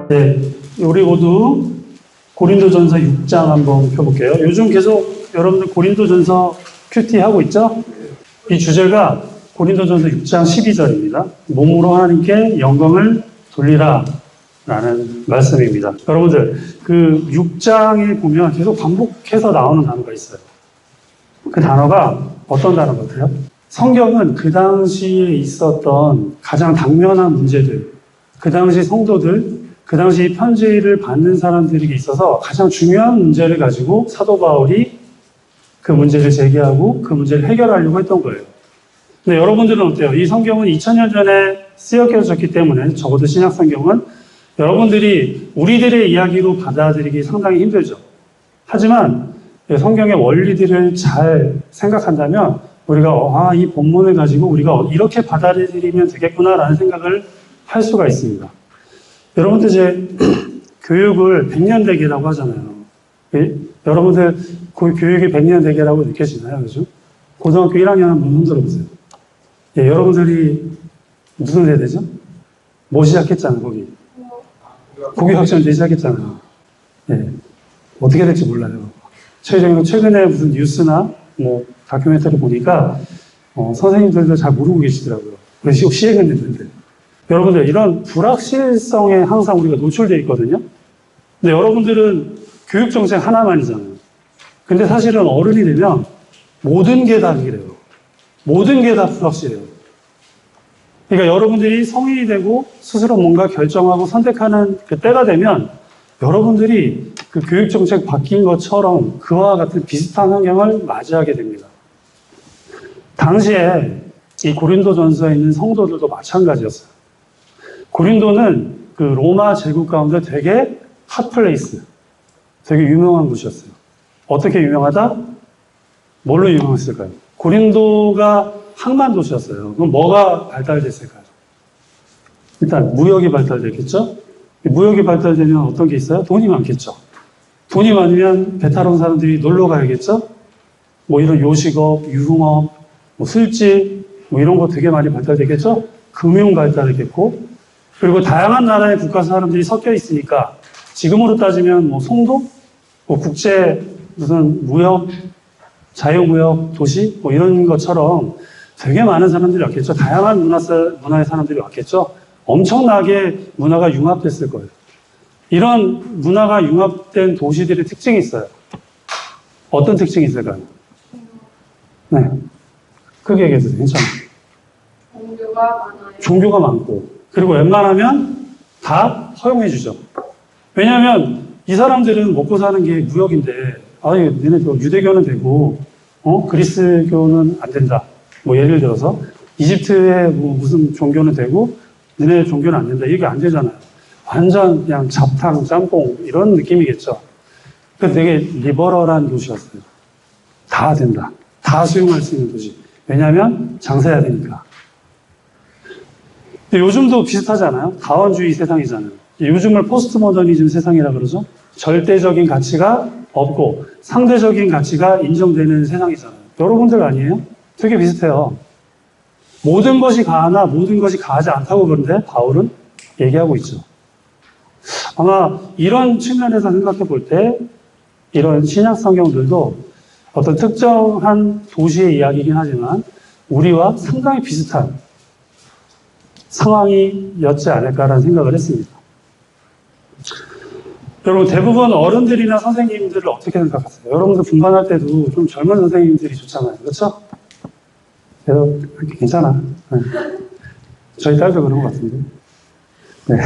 네, 우리 모두 고린도전서 6장 한번 펴볼게요. 요즘 계속 여러분들 고린도전서 큐티 하고 있죠? 이 주제가 고린도전서 6장 12절입니다. 몸으로 하나님께 영광을 돌리라 라는 말씀입니다. 여러분들 그 6장에 보면 계속 반복해서 나오는 단어가 있어요. 그 단어가 어떤 단어 같아요? 성경은 그 당시에 있었던 가장 당면한 문제들, 그 당시 성도들, 그 당시 편지를 받는 사람들에게 있어서 가장 중요한 문제를 가지고 사도 바울이 그 문제를 제기하고 그 문제를 해결하려고 했던 거예요. 근데 여러분들은 어때요? 이 성경은 2000년 전에 쓰여졌기 때문에 적어도 신약 성경은 여러분들이 우리들의 이야기로 받아들이기 상당히 힘들죠. 하지만 성경의 원리들을 잘 생각한다면 우리가 이 본문을 가지고 우리가 이렇게 받아들이면 되겠구나라는 생각을 할 수가 있습니다. 여러분들 이제 교육을 100년 대계라고 하잖아요. 여러분들 교육이 100년 대계라고 느껴지나요? 그죠? 고등학교 1학년 한번 흔들어 보세요. 여러분들이 무슨 세대죠? 뭐 시작했잖아요, 거기. 고교학점 시작했잖아요. 어떻게 될지 몰라요. 최근에 무슨 뉴스나 뭐 다큐멘터리 보니까 선생님들도 잘 모르고 계시더라고요. 그래서 시행은 됐는데. 여러분들 이런 불확실성에 항상 우리가 노출되어 있거든요. 근데 여러분들은 교육정책 하나만이잖아요. 근데 사실은 어른이 되면 모든 게 다 그래요. 모든 게 다 불확실해요. 그러니까 여러분들이 성인이 되고 스스로 뭔가 결정하고 선택하는 그 때가 되면 여러분들이 그 교육정책 바뀐 것처럼 그와 같은 비슷한 환경을 맞이하게 됩니다. 당시에 이 고린도전서에 있는 성도들도 마찬가지였어요. 고린도는 그 로마 제국 가운데 되게 핫플레이스, 되게 유명한 곳이었어요. 어떻게 유명하다? 뭘로 유명했을까요? 고린도가 항만 도시였어요. 그럼 뭐가 발달됐을까요? 일단 무역이 발달됐겠죠? 무역이 발달되면 어떤 게 있어요? 돈이 많겠죠. 돈이 많으면 배 타러 온 사람들이 놀러 가야겠죠? 뭐 이런 요식업, 유흥업, 뭐 술집, 뭐 이런 거 되게 많이 발달되겠죠? 금융 발달했겠고, 그리고 다양한 나라의 국가 사람들이 섞여 있으니까 지금으로 따지면 뭐 송도, 뭐 국제 무슨 무역, 자유무역 도시 뭐 이런 것처럼 되게 많은 사람들이 왔겠죠. 다양한 문화의 사람들이 왔겠죠. 엄청나게 문화가 융합됐을 거예요. 이런 문화가 융합된 도시들의 특징이 있어요. 어떤 특징이 있을까요? 네. 크게 얘기해도 괜찮아요. 종교가 많아요. 종교가 많고, 그리고 웬만하면 다 허용해주죠. 왜냐하면 이 사람들은 먹고 사는 게 무역인데, 얘네 유대교는 되고, 그리스교는 안 된다. 뭐 예를 들어서 이집트의 뭐 무슨 종교는 되고, 너네 종교는 안 된다. 이게 안 되잖아요. 완전 그냥 잡탕, 짬뽕 이런 느낌이겠죠. 그래서 되게 리버럴한 도시였어요. 다 된다. 다 수용할 수 있는 도시. 왜냐하면 장사해야 되니까. 근데 요즘도 비슷하지 않아요? 다원주의 세상이잖아요. 요즘을 포스트 모더니즘 세상이라 그러죠. 절대적인 가치가 없고 상대적인 가치가 인정되는 세상이잖아요. 여러분들 아니에요? 되게 비슷해요. 모든 것이 가하나 모든 것이 가하지 않다고 그러는데 바울은 얘기하고 있죠. 아마 이런 측면에서 생각해 볼 때 이런 신약 성경들도 어떤 특정한 도시의 이야기이긴 하지만 우리와 상당히 비슷한 상황이었지 않을까라는 생각을 했습니다. 여러분 대부분 어른들이나 선생님들을 어떻게 생각하세요? 여러분들 분반할 때도 좀 젊은 선생님들이 좋잖아요. 그렇죠? 그래도 괜찮아. 네. 저희 딸도 그런 것 같은데. 네.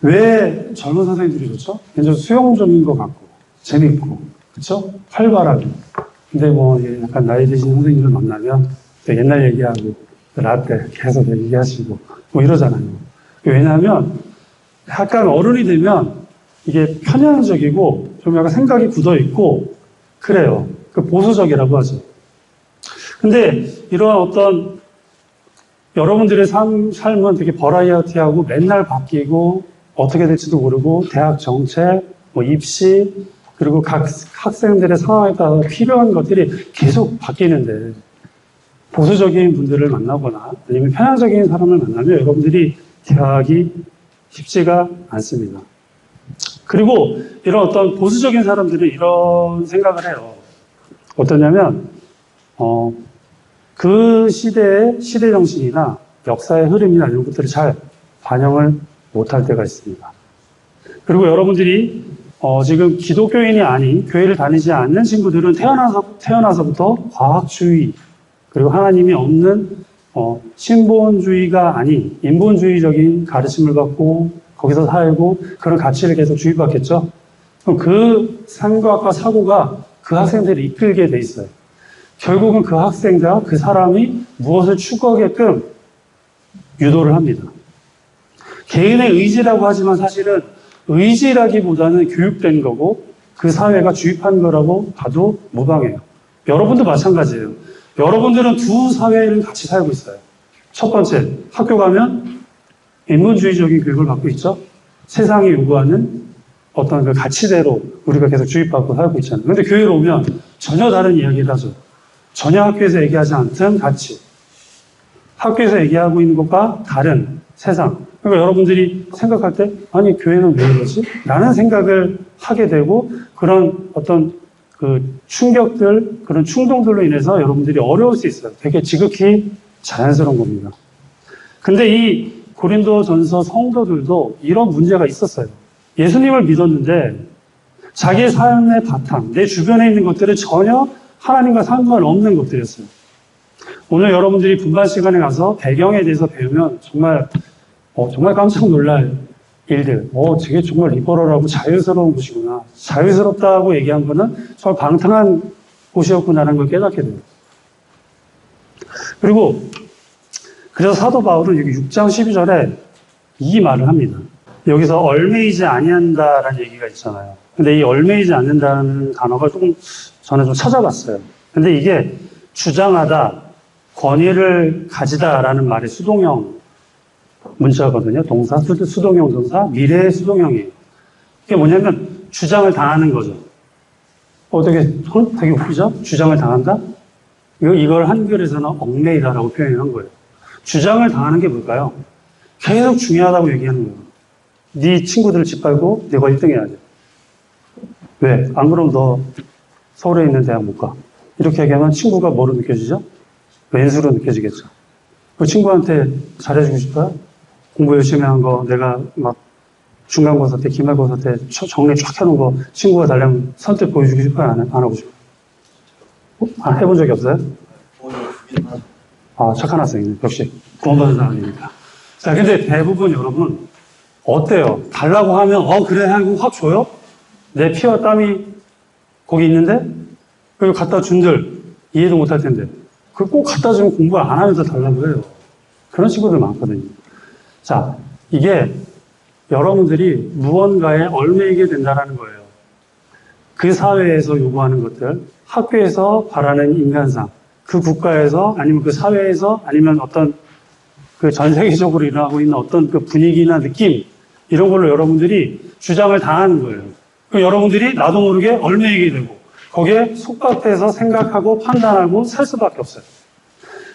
왜 젊은 선생님들이 좋죠? 굉장히 수용적인 것 같고 재밌고 그렇죠? 활발하고. 근데 뭐 약간 나이 드신 선생님들 만나면 옛날 얘기하고 라떼 계속 얘기하시고 뭐 이러잖아요. 왜냐하면 약간 어른이 되면 이게 편향적이고 좀 약간 생각이 굳어있고 그래요. 그 보수적이라고 하죠. 근데 이런 어떤 여러분들의 삶은 되게 버라이어티하고 맨날 바뀌고 어떻게 될지도 모르고 대학 정책, 뭐 입시 그리고 각 학생들의 상황에 따라 필요한 것들이 계속 바뀌는데 보수적인 분들을 만나거나 아니면 편향적인 사람을 만나면 여러분들이 대학이 쉽지가 않습니다. 그리고 이런 어떤 보수적인 사람들은 이런 생각을 해요. 어떠냐면, 그 시대의 시대 정신이나 역사의 흐름이나 이런 것들을 잘 반영을 못할 때가 있습니다. 그리고 여러분들이 지금 기독교인이 아닌 교회를 다니지 않는 친구들은 태어나서부터 과학주의 그리고 하나님이 없는 신본주의가 아닌 인본주의적인 가르침을 받고 거기서 살고 그런 가치를 계속 주입받겠죠. 그럼 그 생각과 사고가 그 학생들을 이끌게 돼 있어요. 결국은 그 학생과 그 사람이 무엇을 추구하게끔 유도를 합니다. 개인의 의지라고 하지만 사실은 의지라기보다는 교육된 거고 그 사회가 주입한 거라고 봐도 무방해요. 여러분도 마찬가지예요. 여러분들은 두 사회를 같이 살고 있어요. 첫 번째, 학교 가면 인본주의적인 교육을 받고 있죠. 세상이 요구하는 어떤 그 가치대로 우리가 계속 주입받고 살고 있잖아요. 그런데 교회로 오면 전혀 다른 이야기를 하죠. 전혀 학교에서 얘기하지 않던 가치. 학교에서 얘기하고 있는 것과 다른 세상. 그러니까 여러분들이 생각할 때, 아니, 교회는 왜 이러지? 라는 생각을 하게 되고, 그런 어떤 그 충격들, 그런 충동들로 인해서 여러분들이 어려울 수 있어요. 되게 지극히 자연스러운 겁니다. 근데 이 고린도 전서 성도들도 이런 문제가 있었어요. 예수님을 믿었는데, 자기의 삶의 바탕, 내 주변에 있는 것들은 전혀 하나님과 상관없는 것들이었어요. 오늘 여러분들이 분반 시간에 가서 배경에 대해서 배우면 정말 깜짝 놀랄 일들. 저게 정말 리버럴하고 자유스러운 곳이구나. 자유스럽다고 얘기한 거는 정말 방탕한 곳이었구나라는 걸 깨닫게 돼요. 그리고 그래서 사도 바울은 여기 6장 12절에 이 말을 합니다. 여기서 얼매이지 아니한다라는 얘기가 있잖아요. 근데 이 얼매이지 않는다는 단어가 조금 저는 좀 찾아봤어요. 근데 이게 주장하다, 권위를 가지다라는 말의 수동형 문자거든요. 동사, 수동형 동사, 미래의 수동형이에요. 이게 뭐냐면 주장을 당하는 거죠. 되게 웃기죠? 주장을 당한다? 이걸 한글에서는 얽매이다라고 표현한 거예요. 주장을 당하는 게 뭘까요? 계속 중요하다고 얘기하는 거예요. 네 친구들을 짓밟고 내가 1등 해야 돼. 왜? 안 그러면 너 서울에 있는 대학 못 가. 이렇게 얘기하면 친구가 뭐로 느껴지죠? 왼수로 느껴지겠죠. 그 친구한테 잘해주고 싶어요? 공부 열심히 한 거, 내가 막 중간고사 때, 기말고사 때 정리 쫙 해놓은 거 친구가 달라면 선뜻 보여주고 싶어요? 안 하고 싶어요? 해본 적이 없어요? 착한 학생이네. 역시 구원받은 사람이니까. 자, 근데 대부분 여러분 어때요? 달라고 하면 그래 하고 확 줘요? 내 피와 땀이 거기 있는데 그리고 갖다 준들 이해도 못할 텐데 그걸 꼭 갖다 주면 공부 안 하면서 달라고 해요. 그런 친구들 많거든요. 자, 이게 여러분들이 무언가에 얽매이게 된다는 거예요. 그 사회에서 요구하는 것들, 학교에서 바라는 인간상, 그 국가에서 아니면 그 사회에서 아니면 어떤 그 전 세계적으로 일어나고 있는 어떤 그 분위기나 느낌 이런 걸로 여러분들이 주장을 당하는 거예요. 그 여러분들이 나도 모르게 얽매이게 되고 거기에 속박돼서 생각하고 판단하고 살 수밖에 없어요.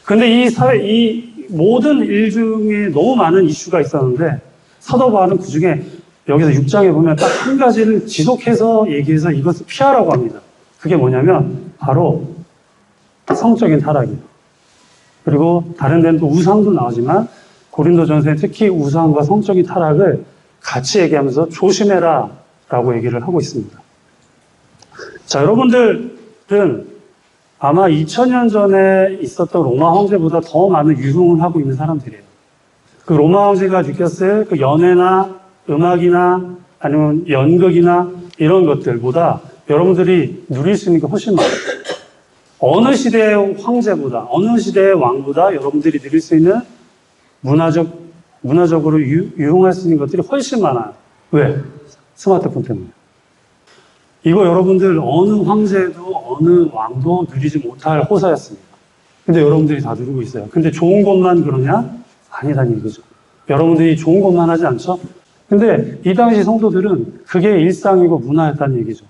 근데 이 모든 일 중에 너무 많은 이슈가 있었는데 사도 바울은 그 중에 여기서 6장에 보면 딱 한 가지를 지속해서 얘기해서 이것을 피하라고 합니다. 그게 뭐냐면 바로 성적인 타락이에요. 그리고 다른 데는 또 우상도 나오지만 고린도전서에 특히 우상과 성적인 타락을 같이 얘기하면서 조심해라 라고 얘기를 하고 있습니다. 자, 여러분들은 아마 2000년 전에 있었던 로마 황제보다 더 많은 유흥을 하고 있는 사람들이에요. 그 로마 황제가 느꼈을 그 연애나 음악이나 아니면 연극이나 이런 것들보다 여러분들이 누릴 수 있는 게 훨씬 많아요. 어느 시대의 황제보다, 어느 시대의 왕보다 여러분들이 누릴 수 있는 문화적으로 유용할 수 있는 것들이 훨씬 많아요. 왜? 스마트폰 때문에. 이거 여러분들 어느 황제도 어느 왕도 누리지 못할 호사였습니다. 근데 여러분들이 다 누리고 있어요. 근데 좋은 것만 그러냐? 아니라는 얘기죠. 여러분들이 좋은 것만 하지 않죠? 근데 이 당시 성도들은 그게 일상이고 문화였다는 얘기죠.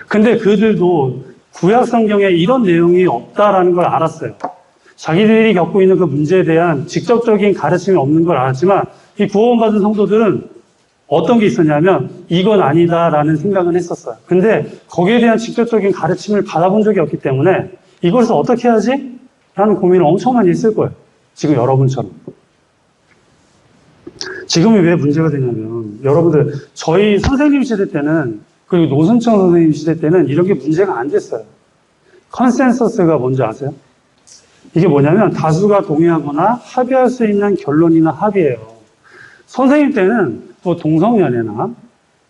근데 그들도 구약 성경에 이런 내용이 없다라는 걸 알았어요. 자기들이 겪고 있는 그 문제에 대한 직접적인 가르침이 없는 걸 알았지만 이 구원받은 성도들은 어떤 게 있었냐면 이건 아니다라는 생각은 했었어요. 근데 거기에 대한 직접적인 가르침을 받아본 적이 없기 때문에 이것을 어떻게 하지? 라는 고민을 엄청 많이 했을 거예요. 지금 여러분처럼. 지금이 왜 문제가 되냐면 여러분들 저희 선생님 시대 때는 그리고 노승청 선생님 시대 때는 이런 게 문제가 안 됐어요. 컨센서스가 뭔지 아세요? 이게 뭐냐면 다수가 동의하거나 합의할 수 있는 결론이나 합의예요. 선생님 때는 뭐 동성연애나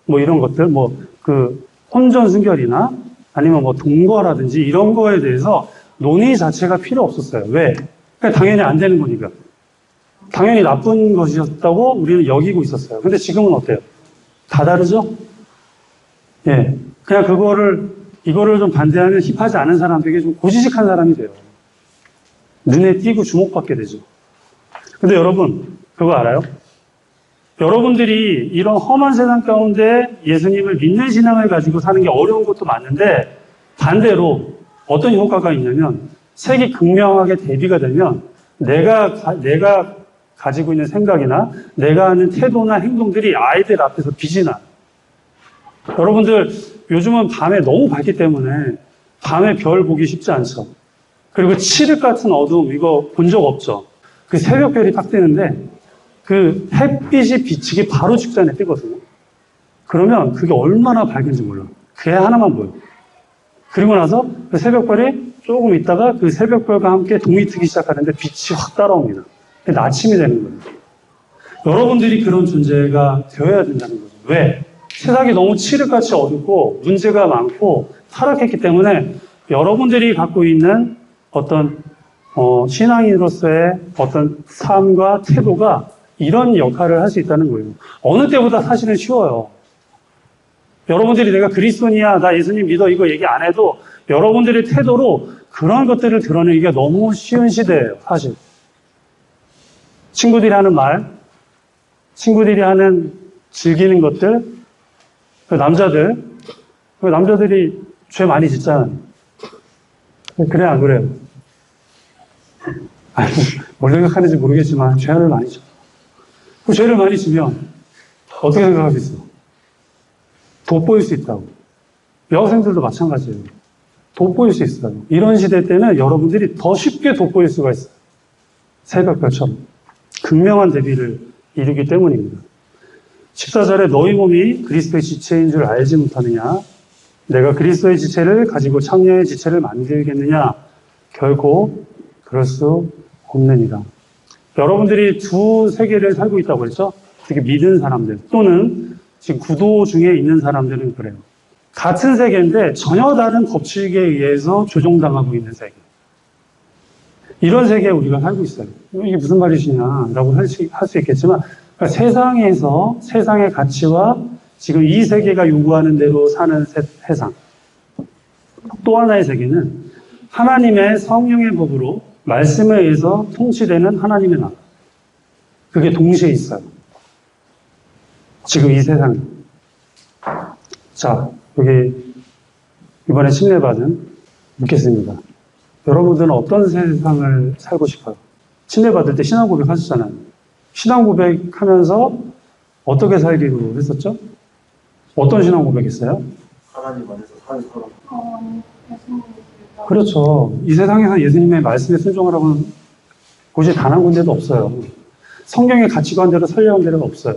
뭐 이런 것들, 뭐 그 혼전 순결이나 아니면 뭐 동거라든지 이런 거에 대해서 논의 자체가 필요 없었어요. 왜? 그냥 당연히 안 되는 거니까. 당연히 나쁜 것이었다고 우리는 여기고 있었어요. 근데 지금은 어때요? 다 다르죠? 예. 그냥 이거를 좀 반대하면 힙하지 않은 사람들에게 좀 고지식한 사람이 돼요. 눈에 띄고 주목받게 되죠. 근데 여러분, 그거 알아요? 여러분들이 이런 험한 세상 가운데 예수님을 믿는 신앙을 가지고 사는 게 어려운 것도 맞는데 반대로 어떤 효과가 있냐면 색이 극명하게 대비가 되면 내가 가지고 있는 생각이나 내가 하는 태도나 행동들이 아이들 앞에서 빛이 나요. 여러분들 요즘은 밤에 너무 밝기 때문에 밤에 별 보기 쉽지 않죠. 그리고 칠흑 같은 어두움 이거 본 적 없죠. 그 새벽별이 딱 뜨는데 그 햇빛이 비치기 바로 직전에 뜨거든요. 그러면 그게 얼마나 밝은지 몰라요. 그게 하나만 보여요. 그리고 나서 그 새벽별이 조금 있다가 그 새벽별과 함께 동이 트기 시작하는데 빛이 확 따라옵니다. 그게 아침이 되는 거예요. 여러분들이 그런 존재가 되어야 된다는 거죠. 왜? 세상이 너무 칠흑같이 어둡고 문제가 많고 타락했기 때문에 여러분들이 갖고 있는 어떤 신앙인으로서의 어떤 삶과 태도가 이런 역할을 할 수 있다는 거예요. 어느 때보다 사실은 쉬워요. 여러분들이 내가 그리스도인이야, 나 예수님 믿어 이거 얘기 안 해도 여러분들의 태도로 그런 것들을 드러내기가 너무 쉬운 시대예요. 사실. 친구들이 하는 말, 친구들이 하는 즐기는 것들, 남자들이 죄 많이 짓잖아요. 그래 안 그래요? 아니, 뭘 생각하는지 모르겠지만 죄를 많이 져. 그 죄를 많이 지면 어떻게 생각하겠어? 돋보일 수 있다고. 여학생들도 마찬가지예요. 돋보일 수 있어요. 이런 시대 때는 여러분들이 더 쉽게 돋보일 수가 있어요. 새벽별처럼. 극명한 대비를 이루기 때문입니다. 14절에 너희 몸이 그리스도의 지체인 줄 알지 못하느냐? 내가 그리스도의 지체를 가지고 창녀의 지체를 만들겠느냐? 결코 그럴 수 없느니라. 여러분들이 두 세계를 살고 있다고 그랬죠? 특히 믿은 사람들 또는 지금 구도 중에 있는 사람들은 그래요. 같은 세계인데 전혀 다른 법칙에 의해서 조종당하고 있는 세계. 이런 세계에 우리가 살고 있어요. 이게 무슨 말이시냐라고 할 수 있겠지만 그러니까 세상에서 세상의 가치와 지금 이 세계가 요구하는 대로 사는 세상. 또 하나의 세계는 하나님의 성령의 법으로 말씀에 의해서 통치되는 하나님의 나라. 그게 동시에 있어요. 지금 이 세상. 자, 여기 이번에 침례받은 묻겠습니다. 여러분들은 어떤 세상을 살고 싶어요? 침례받을 때 신앙 고백 하셨잖아요. 신앙 고백 하면서 어떻게 살기로 했었죠? 어떤 신앙 고백 했어요? 하나님 안에서 사는 사람. 그렇죠. 이 세상에서 예수님의 말씀에 순종하라고는 곳이 단 한 군데도 없어요. 성경의 가치관대로 설명한 데가 없어요.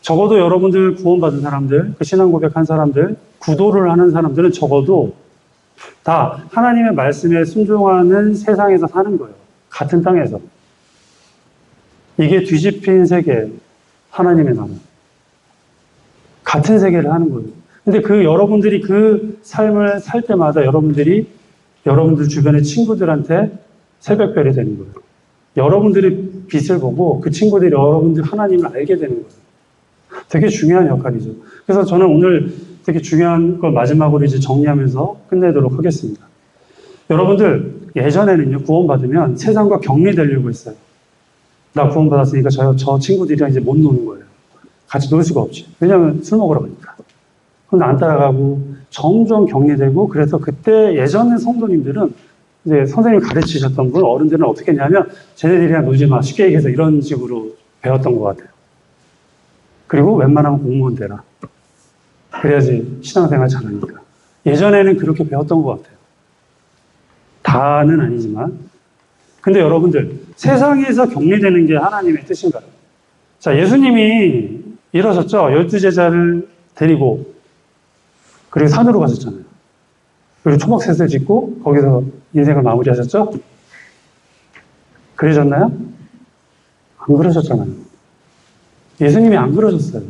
적어도 여러분들 구원받은 사람들, 그 신앙 고백한 사람들, 구도를 하는 사람들은 적어도 다 하나님의 말씀에 순종하는 세상에서 사는 거예요. 같은 땅에서. 이게 뒤집힌 세계, 하나님의 나라. 같은 세계를 하는 거예요. 근데 여러분들이 그 삶을 살 때마다 여러분들 주변의 친구들한테 새벽별이 되는 거예요. 여러분들이 빛을 보고 그 친구들이 여러분들 하나님을 알게 되는 거예요. 되게 중요한 역할이죠. 그래서 저는 오늘 되게 중요한 걸 마지막으로 이제 정리하면서 끝내도록 하겠습니다. 여러분들 예전에는요, 구원받으면 세상과 격리되려고 했어요. 나 구원받았으니까 저 친구들이랑 이제 못 노는 거예요. 같이 놀 수가 없지. 왜냐하면 술 먹으러 가니까. 근데 안 따라가고 점점 격리되고 그래서 그때 예전의 성도님들은 이제 선생님이 가르치셨던 분 어른들은 어떻게 했냐면 쟤네들이랑 놀지 마 쉽게 얘기해서 이런 식으로 배웠던 것 같아요. 그리고 웬만하면 공무원 되라. 그래야지 신앙생활 잘하니까. 예전에는 그렇게 배웠던 것 같아요. 다는 아니지만. 근데 여러분들, 세상에서 격리되는 게 하나님의 뜻인가요? 자, 예수님이 일어섰죠? 12제자를 데리고, 그리고 산으로 가셨잖아요. 그리고 초막셋을 짓고, 거기서 인생을 마무리하셨죠? 그러셨나요? 안 그러셨잖아요. 예수님이 안 그러셨어요.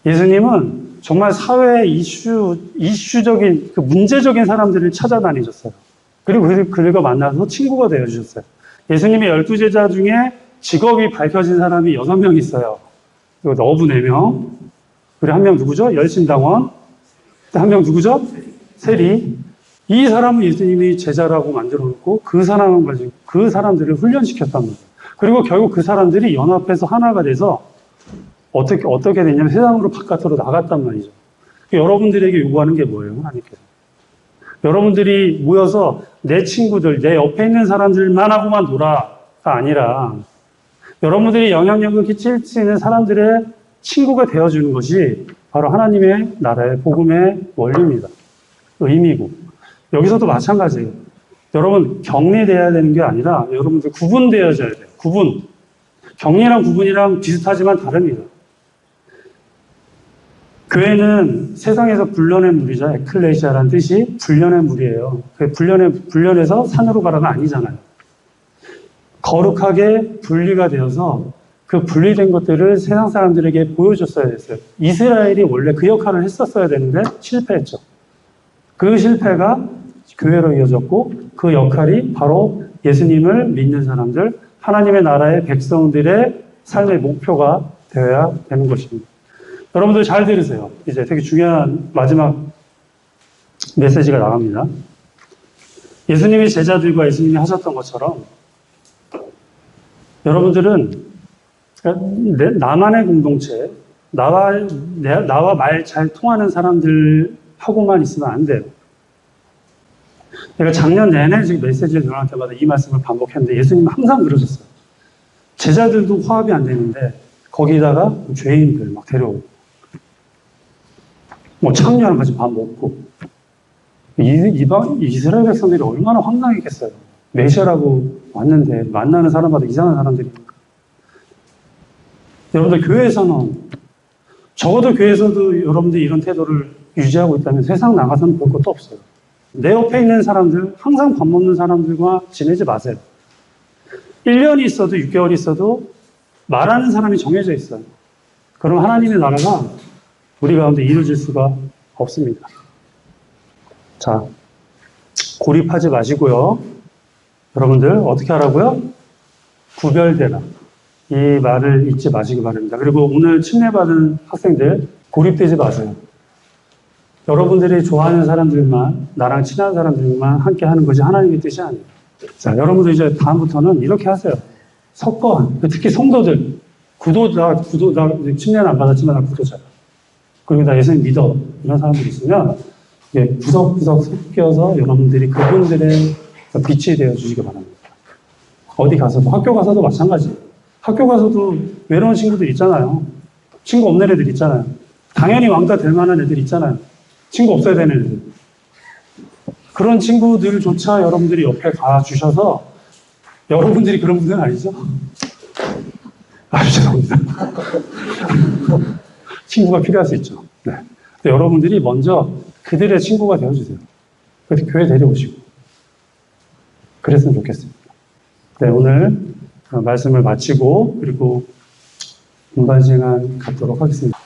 예수님은 정말 사회 이슈적인, 그 문제적인 사람들을 찾아다니셨어요. 그리고 그들과 만나서 친구가 되어주셨어요. 예수님의 12제자 중에 직업이 밝혀진 사람이 6명 있어요. 그리고 어부 4명. 그리고 한 명 누구죠? 열심당원. 한 명 누구죠? 세리. 이 사람은 예수님이 제자라고 만들어 놓고 그 사람을 가지고 그 사람들을 훈련시켰단 말이에요. 그리고 결국 그 사람들이 연합해서 하나가 돼서 어떻게 됐냐면 세상으로 바깥으로 나갔단 말이죠. 여러분들에게 요구하는 게 뭐예요? 하나님께서. 여러분들이 모여서 내 친구들, 내 옆에 있는 사람들만 하고만 놀아가 아니라 여러분들이 영향력을 끼칠 수 있는 사람들의 친구가 되어주는 것이 바로 하나님의 나라의 복음의 원리입니다. 의미고. 여기서도 마찬가지예요. 여러분, 격리되어야 되는 게 아니라 여러분들 구분되어져야 돼요. 구분. 격리랑 구분이랑 비슷하지만 다릅니다. 교회는 세상에서 불려낸 물이죠. 에클레시아라는 뜻이 불려낸 물이에요. 불려내서 산으로 가라가 아니잖아요. 거룩하게 분리가 되어서 그 분리된 것들을 세상 사람들에게 보여줬어야 됐어요. 이스라엘이 원래 그 역할을 했었어야 되는데 실패했죠. 그 실패가 교회로 이어졌고 그 역할이 바로 예수님을 믿는 사람들, 하나님의 나라의 백성들의 삶의 목표가 되어야 되는 것입니다. 여러분들 잘 들으세요. 이제 되게 중요한 마지막 메시지가 나갑니다. 예수님이 제자들과 예수님이 하셨던 것처럼 여러분들은 나만의 공동체, 나와 말 잘 통하는 사람들하고만 있으면 안 돼요. 내가 작년 내내 지금 메시지를 전할 때마다 이 말씀을 반복했는데 예수님은 항상 그러셨어요. 제자들도 화합이 안 되는데 거기다가 죄인들 막 데려오고 창녀랑 같이 밥 먹고 이스라엘 백성들이 얼마나 황당했겠어요. 메시아라고 왔는데 만나는 사람마다 이상한 사람들이니까. 여러분들 교회에서는 적어도 교회에서도 여러분들이 이런 태도를 유지하고 있다면 세상 나가서는 볼 것도 없어요. 내 옆에 있는 사람들, 항상 밥 먹는 사람들과 지내지 마세요. 1년이 있어도 6개월이 있어도 말하는 사람이 정해져 있어요. 그럼 하나님의 나라가 우리 가운데 이루어질 수가 없습니다. 자, 고립하지 마시고요. 여러분들 어떻게 하라고요? 구별되라. 이 말을 잊지 마시기 바랍니다. 그리고 오늘 침례받은 학생들 고립되지 마세요. 여러분들이 좋아하는 사람들만, 나랑 친한 사람들만 함께 하는 것이 하나님의 뜻이 아니에요. 자, 여러분들 이제 다음부터는 이렇게 하세요. 섞어. 특히 성도들. 나 침례는 안 받았지만 나 구도자야. 그리고 나 예수님 믿어. 이런 사람들이 있으면 구석구석 섞여서 여러분들이 그분들의 빛이 되어 주시기 바랍니다. 어디 가서도, 학교 가서도 마찬가지예요. 학교 가서도 외로운 친구들 있잖아요. 친구 없는 애들 있잖아요. 당연히 왕따 될 만한 애들 있잖아요. 친구 없어야 되는 애들. 그런 친구들조차 여러분들이 옆에 가주셔서, 여러분들이 그런 분들은 아니죠? 죄송합니다. 친구가 필요할 수 있죠. 네. 여러분들이 먼저 그들의 친구가 되어주세요. 그래서 교회 데려오시고. 그랬으면 좋겠습니다. 네, 오늘 말씀을 마치고, 그리고 분반 시간 갖도록 하겠습니다.